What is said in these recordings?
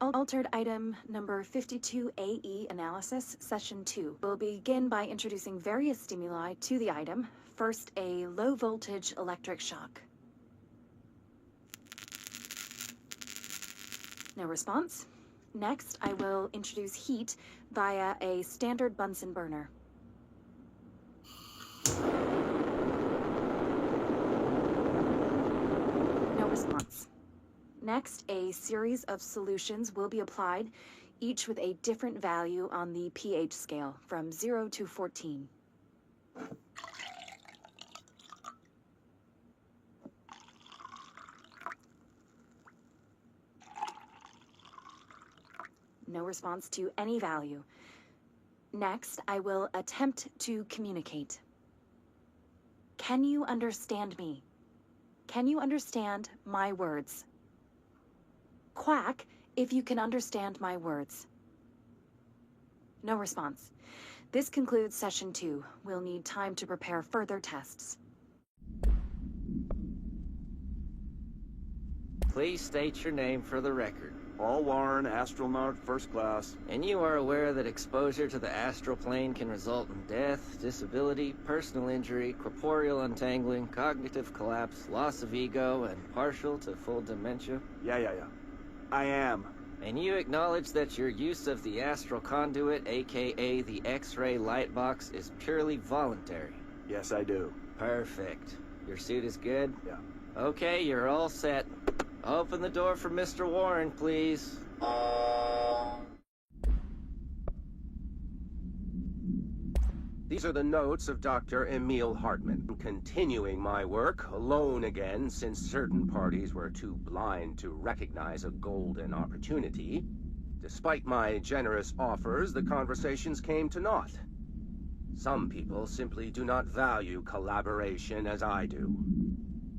Altered item number 52AE analysis, session 2. We'll begin by introducing various stimuli to the item. First, a low voltage electric shock. No response. Next, I will introduce heat via a standard Bunsen burner. No response. Next, a series of solutions will be applied, each with a different value on the pH scale, from 0 to 14. No response to any value. Next, I will attempt to communicate. Can you understand me? Can you understand my words? Quack if you can understand my words. No response. This concludes session 2. We'll need time to prepare further tests. Please state your name for the record. Paul Warren, astronaut, first class. And you are aware that exposure to the astral plane can result in death, disability, personal injury, corporeal untangling, cognitive collapse, loss of ego, and partial to full dementia? Yeah. I am. And you acknowledge that your use of the astral conduit, aka the X-ray light box, is purely voluntary? Yes, I do. Perfect. Your suit is good? Yeah. Okay, you're all set. Open the door for Mr. Warren, please. These are the notes of Dr. Emil Hartman. Continuing my work, alone again, since certain parties were too blind to recognize a golden opportunity. Despite my generous offers, the conversations came to naught. Some people simply do not value collaboration as I do.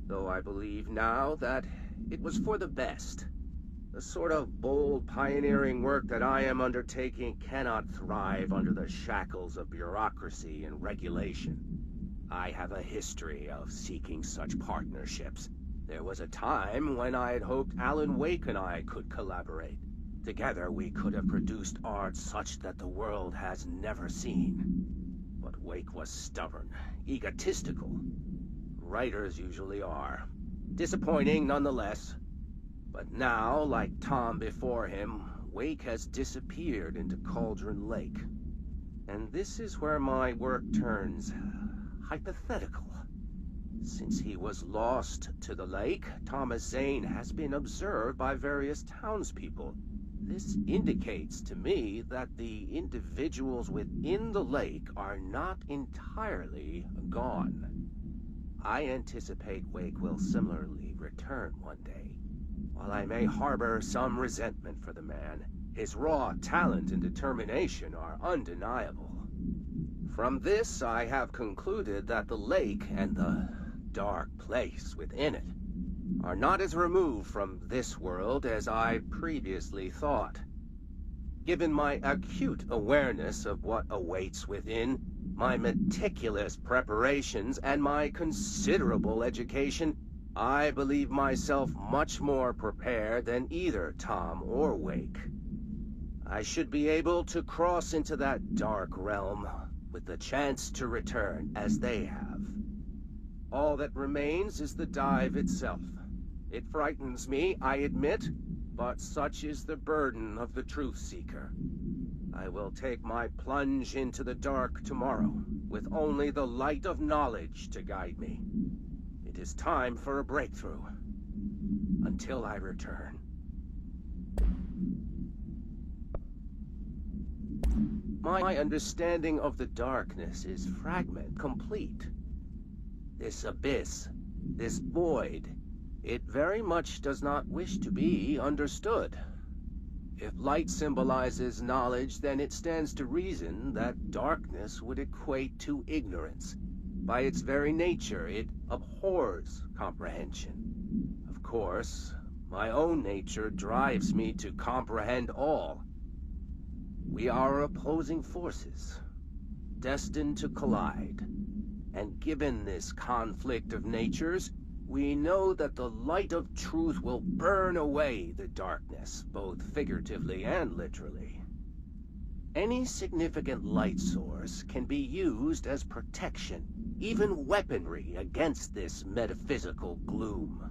Though I believe now that it was for the best. The sort of bold, pioneering work that I am undertaking cannot thrive under the shackles of bureaucracy and regulation. I have a history of seeking such partnerships. There was a time when I had hoped Alan Wake and I could collaborate. Together we could have produced art such that the world has never seen. But Wake was stubborn, egotistical. Writers usually are. Disappointing nonetheless. But now, like Tom before him, Wake has disappeared into Cauldron Lake. And this is where my work turns hypothetical. Since he was lost to the lake, Thomas Zane has been observed by various townspeople. This indicates to me that the individuals within the lake are not entirely gone. I anticipate Wake will similarly return one day. While I may harbor some resentment for the man, his raw talent and determination are undeniable. From this, I have concluded that the lake and the dark place within it are not as removed from this world as I previously thought. Given my acute awareness of what awaits within, my meticulous preparations, and my considerable education, I believe myself much more prepared than either Tom or Wake. I should be able to cross into that dark realm with the chance to return as they have. All that remains is the dive itself. It frightens me, I admit, but such is the burden of the truth seeker. I will take my plunge into the dark tomorrow, with only the light of knowledge to guide me. It is time for a breakthrough. Until I return. My understanding of the darkness is fragment complete. This abyss, this void, it very much does not wish to be understood. If light symbolizes knowledge, then it stands to reason that darkness would equate to ignorance. By its very nature, it abhors comprehension. Of course, my own nature drives me to comprehend all. We are opposing forces, destined to collide. And given this conflict of natures, We know that the light of truth will burn away the darkness, both figuratively and literally. Any significant light source can be used as protection, even weaponry against this metaphysical gloom.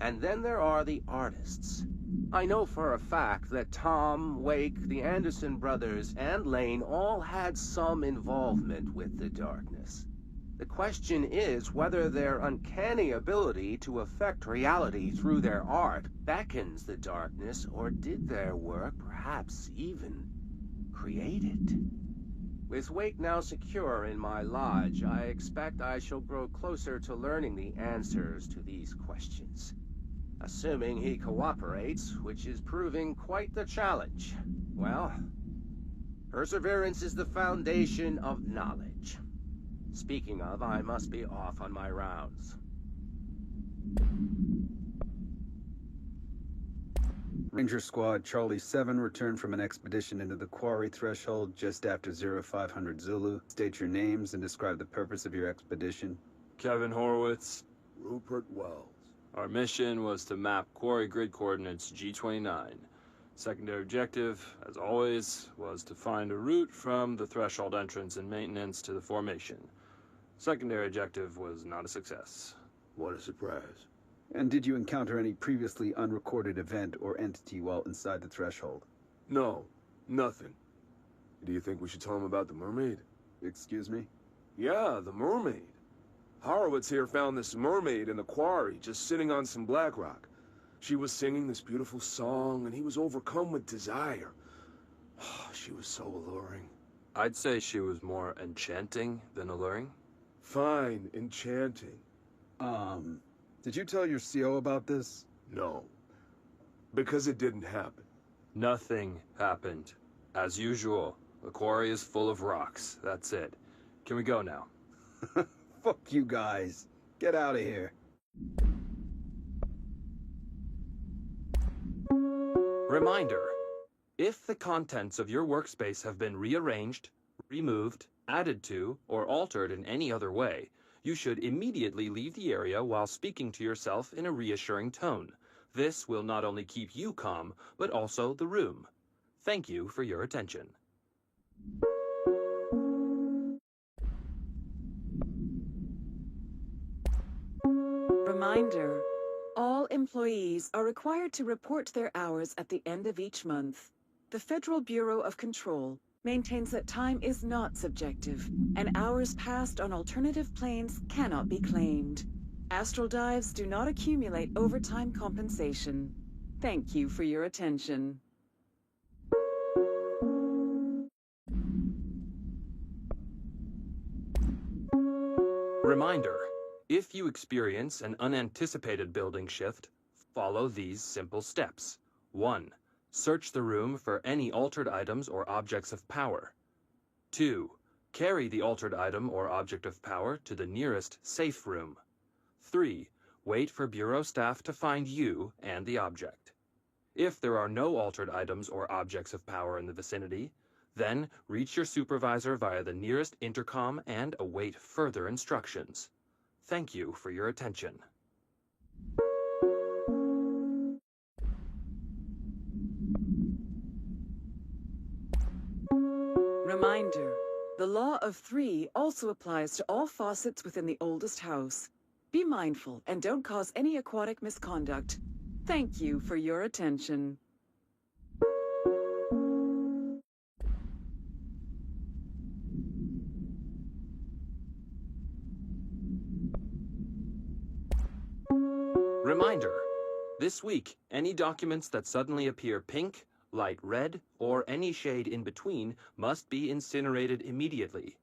And then there are the artists. I know for a fact that Tom, Wake, the Anderson brothers, and Lane all had some involvement with the darkness. The question is whether their uncanny ability to affect reality through their art beckons the darkness, or did their work perhaps even create it? With Wake now secure in my lodge, I expect I shall grow closer to learning the answers to these questions. Assuming he cooperates, which is proving quite the challenge. Well, perseverance is the foundation of knowledge. Speaking of, I must be off on my rounds. Ranger Squad Charlie 7 returned from an expedition into the quarry threshold just after 0500 Zulu. State your names and describe the purpose of your expedition. Kevin Horowitz. Rupert Wells. Our mission was to map quarry grid coordinates G29. Secondary objective, as always, was to find a route from the threshold entrance and maintenance to the formation. Secondary objective was not a success. What a surprise. And did you encounter any previously unrecorded event or entity while inside the threshold? No, nothing. Do you think we should tell him about the mermaid? Excuse me? Yeah, the mermaid. Horowitz here found this mermaid in the quarry, just sitting on some black rock. She was singing this beautiful song, and he was overcome with desire. She was so alluring. I'd say she was more enchanting than alluring. Fine, enchanting. Did you tell your CO about this? No, because it didn't happen. Nothing happened. As usual, the quarry is full of rocks. That's it. Can we go now? Fuck you guys. Get out of here. Reminder: if the contents of your workspace have been rearranged, removed, added to, or altered in any other way, you should immediately leave the area while speaking to yourself in a reassuring tone. This will not only keep you calm, but also the room. Thank you for your attention. Reminder: all employees are required to report their hours at the end of each month. The Federal Bureau of Control maintains that time is not subjective, and hours passed on alternative planes cannot be claimed. Astral dives do not accumulate overtime compensation. Thank you for your attention. Reminder: if you experience an unanticipated building shift, follow these simple steps. 1. Search the room for any altered items or objects of power. 2. Carry the altered item or object of power to the nearest safe room. 3. Wait for Bureau staff to find you and the object. If there are no altered items or objects of power in the vicinity, then reach your supervisor via the nearest intercom and await further instructions. Thank you for your attention. Reminder: the law of 3 also applies to all faucets within the oldest house. Be mindful and don't cause any aquatic misconduct. Thank you for your attention. Reminder: this week, any documents that suddenly appear pink, light red, or any shade in between must be incinerated immediately.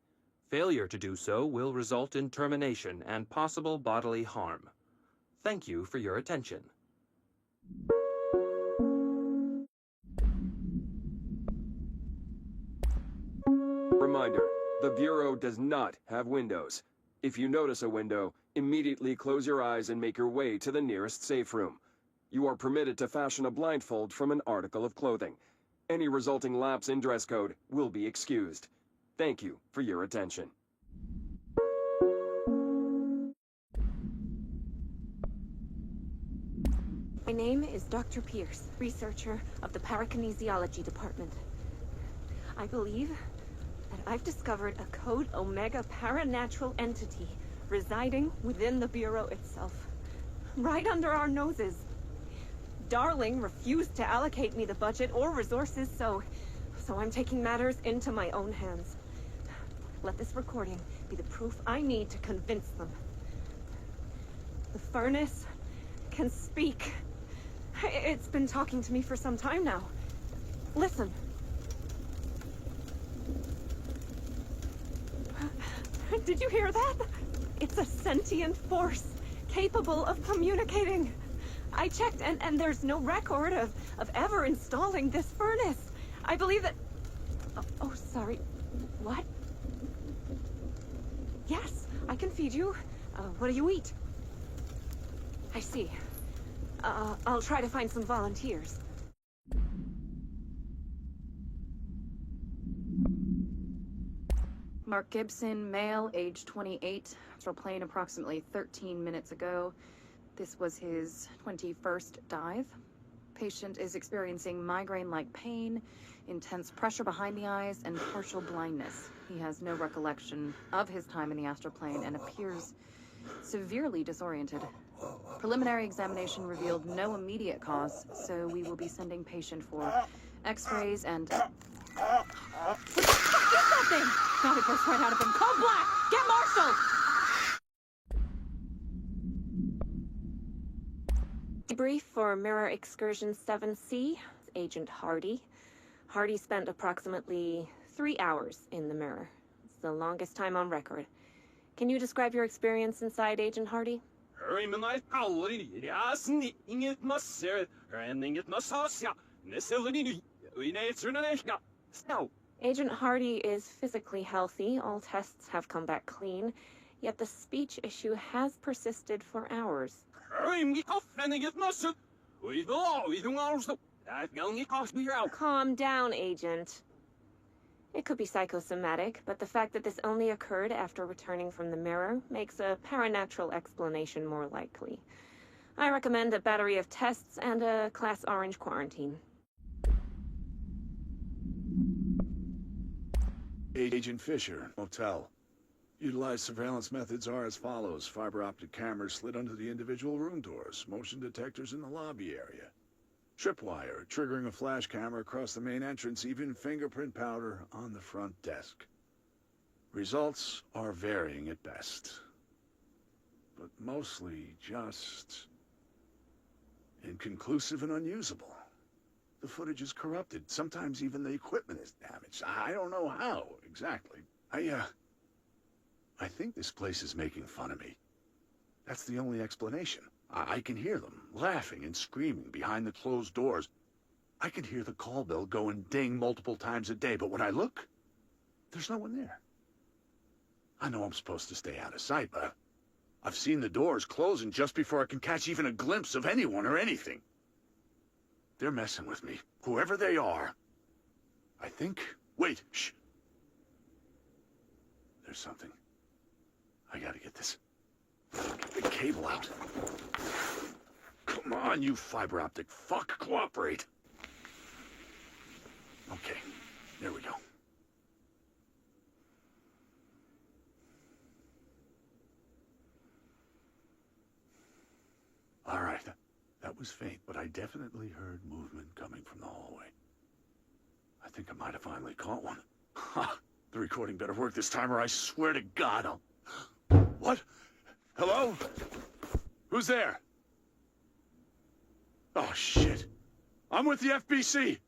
Failure to do so will result in termination and possible bodily harm. Thank you for your attention. Reminder: the Bureau does not have windows. If you notice a window, immediately close your eyes and make your way to the nearest safe room. You are permitted to fashion a blindfold from an article of clothing. Any resulting lapse in dress code will be excused. Thank you for your attention. name is Dr. Pierce, researcher of the Parakinesiology Department. I believe that I've discovered a Code Omega paranatural entity residing within the Bureau itself, right under our noses. Darling refused to allocate me the budget or resources, so I'm taking matters into my own hands. Let this recording be the proof I need to convince them. The furnace can speak. It's been talking to me for some time now. Listen. Did you hear that? It's a sentient force, capable of communicating. I checked, and there's no record of ever installing this furnace. I believe that... Oh, sorry. What? Yes, I can feed you. What do you eat? I see. I'll try to find some volunteers. Mark Gibson, male, age 28, astral plane approximately 13 minutes ago. This was his 21st dive. Patient is experiencing migraine-like pain, intense pressure behind the eyes, and partial blindness. He has no recollection of his time in the astral plane and appears severely disoriented. Preliminary examination revealed no immediate cause, so we will be sending patient for x-rays and... What the fuck is that thing? Thought it burst right out of him. Code Black! Get marshaled! Debrief for Mirror Excursion 7C, Agent Hardy. Hardy spent approximately 3 hours in the mirror. It's the longest time on record. Can you describe your experience inside, Agent Hardy? Agent Hardy is physically healthy. All tests have come back clean. Yet the speech issue has persisted for hours. Calm down, Agent. It could be psychosomatic, but the fact that this only occurred after returning from the mirror makes a paranatural explanation more likely. I recommend a battery of tests and a Class Orange quarantine. Agent Fisher, Motel. Utilized surveillance methods are as follows. Fiber optic cameras slid under the individual room doors. Motion detectors in the lobby area. Tripwire, triggering a flash camera across the main entrance. Even fingerprint powder on the front desk. Results are varying at best. But mostly just... inconclusive and unusable. The footage is corrupted. Sometimes even the equipment is damaged. I don't know how, exactly. I think this place is making fun of me. That's the only explanation. I can hear them laughing and screaming behind the closed doors. I can hear the call bell go and ding multiple times a day, but when I look, there's no one there. I know I'm supposed to stay out of sight, but I've seen the doors closing just before I can catch even a glimpse of anyone or anything. They're messing with me, whoever they are. I think... Wait, shh. There's something. I gotta get this. Get the cable out. Come on, you fiber optic fuck. Cooperate. Okay, there we go. All right, that was faint, but I definitely heard movement coming from the hallway. I think I might have finally caught one. Ha! The recording better work this time, or I swear to God I'll... What? Hello? Who's there? Oh, shit. I'm with the FBC.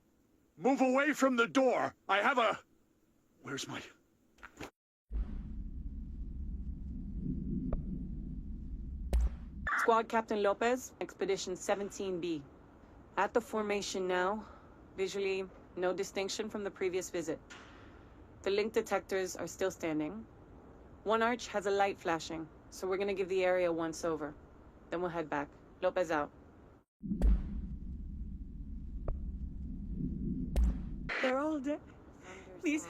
Move away from the door. I have a... Where's my... Squad Captain Lopez, Expedition 17B. At the formation now. Visually, no distinction from the previous visit. The link detectors are still standing. One arch has a light flashing, so we're gonna give the area a once-over. Then we'll head back. Lopez out. They're all dead. Please.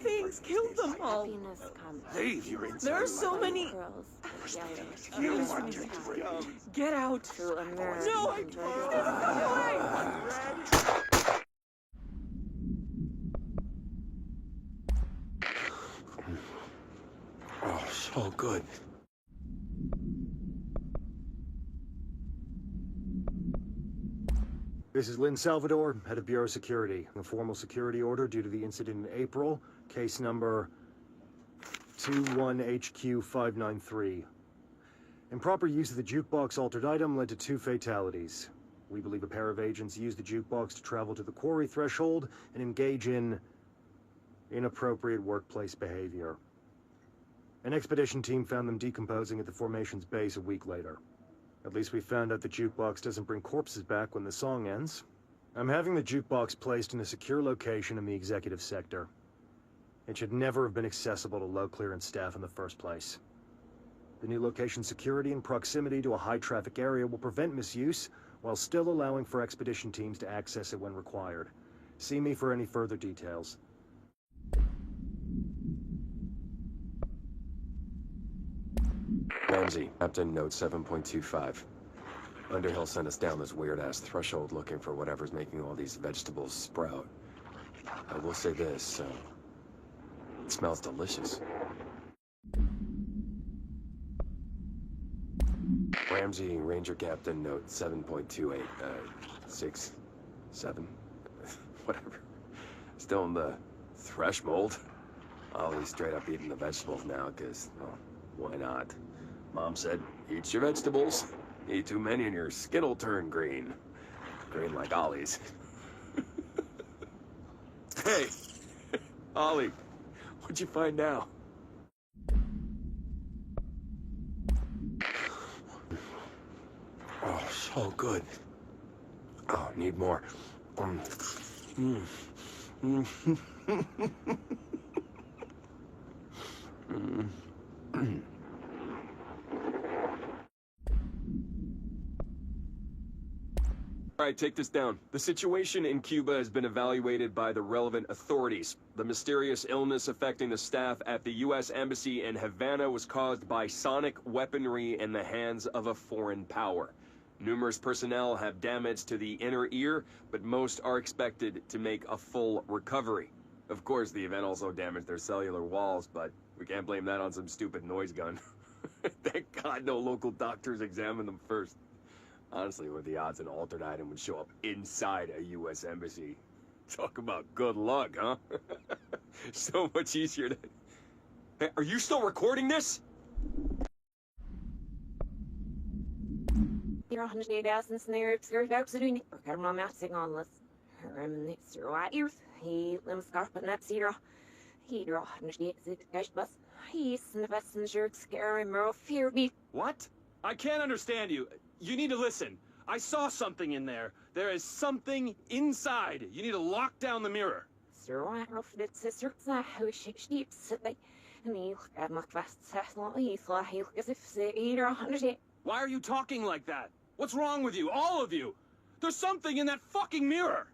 things killed them all. Happiness comes. Leave your inside. There are so many. Girls together. You want to drink. Get out. To America. No, I Oh, so good. This is Lynn Salvador, head of Bureau Security. A formal security order due to the incident in April, case number 21HQ593. Improper use of the jukebox altered item led to 2 fatalities. We believe a pair of agents used the jukebox to travel to the quarry threshold and engage in inappropriate workplace behavior. An expedition team found them decomposing at the formation's base a week later. At least we found out the jukebox doesn't bring corpses back when the song ends. I'm having the jukebox placed in a secure location in the executive sector. It should never have been accessible to low-clearance staff in the first place. The new location's security and proximity to a high-traffic area will prevent misuse, while still allowing for expedition teams to access it when required. See me for any further details. Ramsey, Captain Note 7.25. Underhill sent us down this weird-ass threshold looking for whatever's making all these vegetables sprout. I will say this, it smells delicious. Ramsey, Ranger Captain Note 7.28, 6, 7, whatever. Still in the thresh mold. I'll be straight up eating the vegetables now, because, well, why not? Mom said, eat your vegetables. Eat too many and your skin'll turn green. Green like Ollie's. Hey, Ollie, what'd you find now? Oh, so good. Oh, need more. All right, take this down. The situation in Cuba has been evaluated by the relevant authorities. The mysterious illness affecting the staff at the U.S. Embassy in Havana was caused by sonic weaponry in the hands of a foreign power. Numerous personnel have damage to the inner ear, but most are expected to make a full recovery. Of course, the event also damaged their cellular walls, but we can't blame that on some stupid noise gun. Thank God no local doctors examined them first. Honestly, what are the odds an altered item would show up inside a U.S. embassy? Talk about good luck, huh? So much easier to... Hey, are you still recording this? What? I can't understand you. You need to listen. I saw something in there. There is something inside. You need to lock down the mirror. Why are you talking like that? What's wrong with you? All of you? There's something in that fucking mirror.